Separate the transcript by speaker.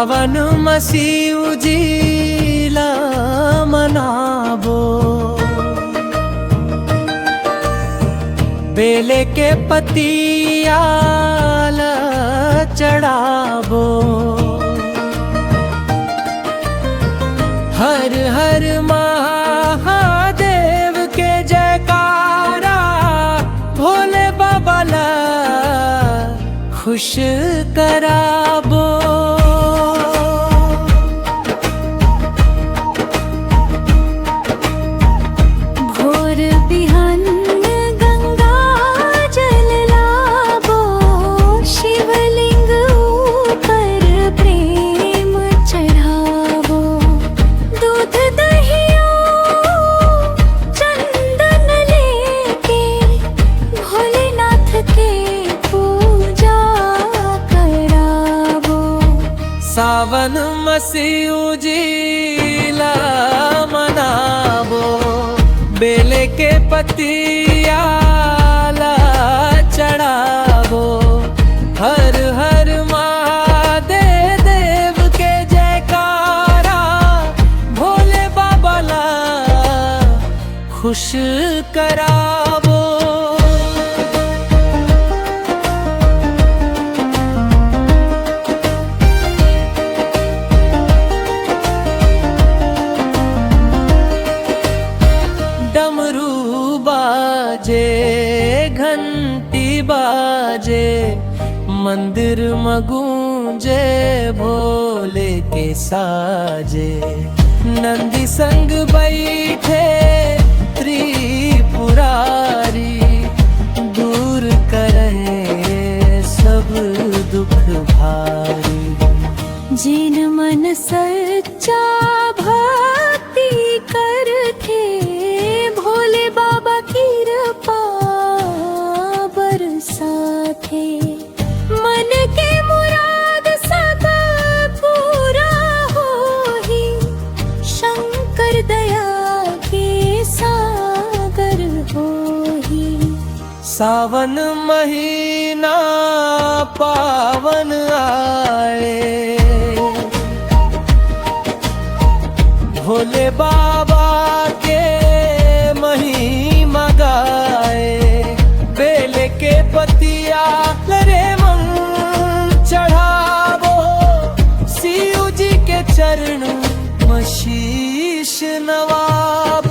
Speaker 1: सावन मसीह उजीला मनाबो, बेले के पतियाल चढ़ाबो। हर हर महादेव के जयकारा, भोले बाबा ला खुश कराबो।
Speaker 2: भोर बिहान गंगा जल लाबो, शिवलिंग ऊपर प्रेम चढ़ावो। दूध दहिया चंदन लेके, भोलेनाथ के पूजा करावो।
Speaker 1: सावन मसीह उजीला मनाबो, बेले के पतियाला चढ़ाबो। हर हर महादेव के जयकारा, भोले बाबा ला खुश कराबो। डमरू बाजे घंटी बाजे, मंदिर में गूंजे भोले के साजे। नंदी संग बैठे त्रिपुरारी, दूर करे सब दुख भारी।
Speaker 2: जिन मन सच्चा भक्ति करथे, भोले बाबा कृपा बरसाथे। मन के मुराद सदा पूरा होही, शंकर दया के सागर होही।
Speaker 1: सावन महीना पावन आए, भोले बाबा के महिमा गाए। बेले के पतिया लरे मन चढ़ावो, शिव जी के चरण में शीश नवाबो।